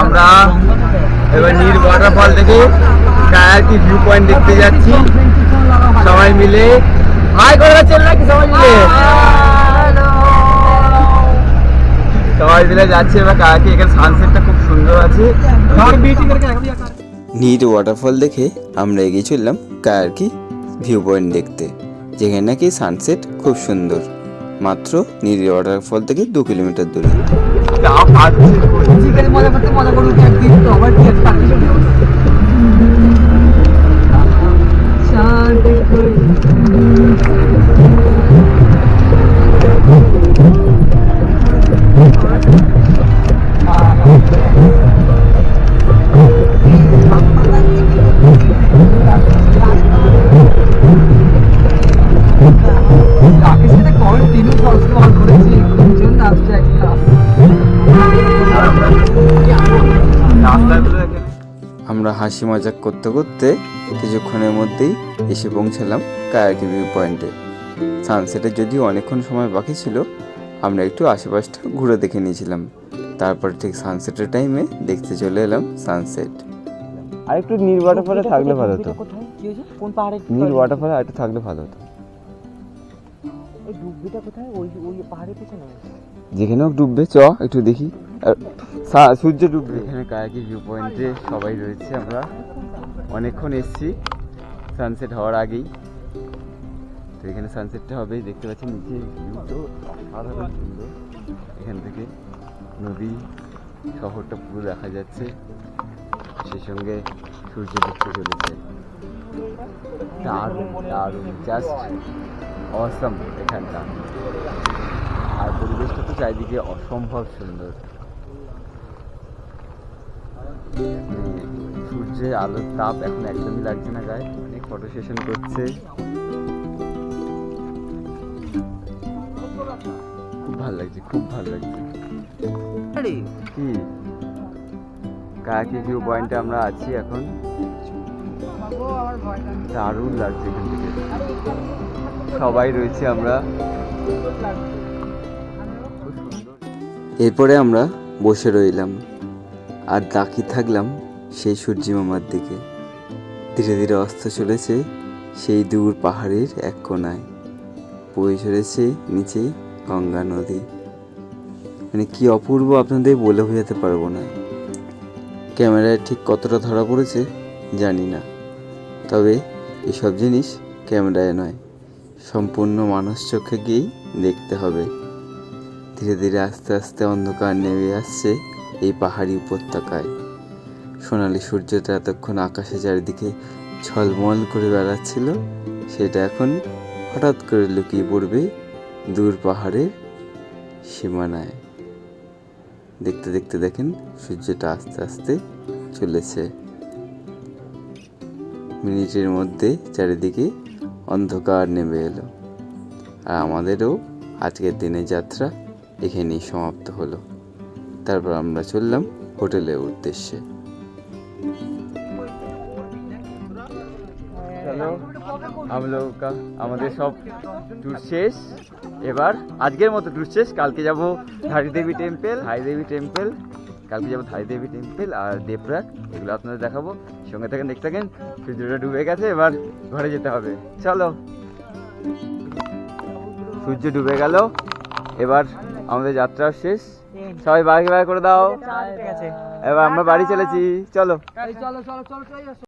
আমরা এবার নীল ওয়াটারফল থেকে কায়ারকি ভিউ পয়েন্ট দেখতে যাচ্ছি সবাই মিলে। হাই করে যাচ্ছেন নাকি সবাই মিলে? সবাই মিলে যাচ্ছে এবার কায়ারকি। এখানে সানসেটটা খুব সুন্দর আছে। নীল ওয়াটারফল দেখে আমরা এগিয়ে চললাম কায়ারকি ভিউ পয়েন্ট দেখতে, যেখানে নাকি সানসেট খুব সুন্দর, মাত্র নীল ওয়াটারফল থেকে 2 কিলোমিটার দূরে। মজা করতে মজা করবো একদিন তো আবার কি একটা আমরা হাসি মজাক করতে করতে কিছুক্ষণের মধ্যেই এসে পৌঁছালাম কায়ারকি ভিউ পয়েন্টে। সানসেটের যদিও অনেকক্ষণ সময় বাকি ছিল, আমরা একটু আশেপাশটা ঘুরে দেখে নিয়েছিলাম। তারপর ঠিক সানসেটের টাইমে দেখতে চলে এলাম সানসেট। আর একটু নীল ওয়াটারফলে থাকলে ভালো হতো। কোন পাহাড়ে? নীল ওয়াটারফলে আর একটু থাকলে ভালো হতো। এই ডুববিটা কোথায়? ওই ওই পাহাড়ের পেছনে যেখানে হোক ডুববে, চ একটু দেখি। সূর্য ডুববে। এখানে কায়ারকি ভিউ পয়েন্টে সবাই রয়েছে, আমরা অনেকক্ষণ এসছি সানসেট হওয়ার আগেই। তো এখানে সানসেটটা হবে, দেখতে পাচ্ছেন নিচে ভিউটা অসাধারণ সুন্দর। এখান থেকে নদী শহরটা পুরো দেখা যাচ্ছে, সেই সঙ্গে সূর্য ডুবতে চলেছে। দারুণ দারুণ, জাস্ট অসাম এখানটা। আর পরিবেশটা তো চারিদিকে অসম্ভব সুন্দর। সূর্যের আলোর তাপ এখন একদমই লাগছে না গায়ে। অনেক ফটো সেশন করছে, খুব ভালো লাগছে, খুব ভালো লাগছে। কি কায়ারকি ভিউ পয়েন্টে আমরা আছি এখন, দারুণ লাগছে এখান থেকে। সবাই রয়েছে আমরা। এরপরে আমরা বসে রইলাম আর তাকিয়ে থাকলাম সেই সূর্যি মামার দিকে। ধীরে ধীরে অস্ত চলেছে সেই দূর পাহাড়ের এক কোণায়, বয়ে চলেছে নিচে গঙ্গা নদী। মানে কি অপূর্ব, আপনাদের বলে বোঝাতে পারবো না। ক্যামেরায় ঠিক কতটা ধরা পড়েছে জানি না, তবে এসব জিনিস ক্যামেরায় নয়, সম্পূর্ণ মানুষ চোখে গিয়েই দেখতে হবে। ধীরে ধীরে আস্তে আস্তে অন্ধকার নেমে আসছে এই পাহাড়ি উপত্যকায়। সোনালি সূর্যটা এতক্ষণ আকাশে চারিদিকে ঝলমল করে বেড়াচ্ছিল, সেটা এখন হঠাৎ করে লুকিয়ে পড়বে দূর পাহাড়ের সীমানায়। দেখতে দেখতে দেখেন সূর্যটা আস্তে আস্তে চলেছে। মিনিটের মধ্যে চারিদিকে অন্ধকার নেমে এলো। আর আমাদেরও আজকের দিনের যাত্রা এখানেই সমাপ্ত হলো। তারপর আমরা চললাম হোটেলের উদ্দেশ্যে। চলো আমাদের সব ট্যুর শেষ। এবার আজকের মতো ট্যুর শেষ। কালকে যাব ধারীদেবী টেম্পল, কালকে যাবো ধারীদেবী টেম্পল আর দেবপ্রয়াগ, এগুলো আপনাদের দেখাবো। সঙ্গে থাকেন, দেখতে থাকেন। সূর্যটা ডুবে গেছে, এবার ঘরে যেতে হবে। চলো, সূর্য ডুবে গেল, এবার আমাদের যাত্রা শেষ। সবাই বাই বাই করে দাও। এবার আমরা বাড়ি চলেছি, চলো।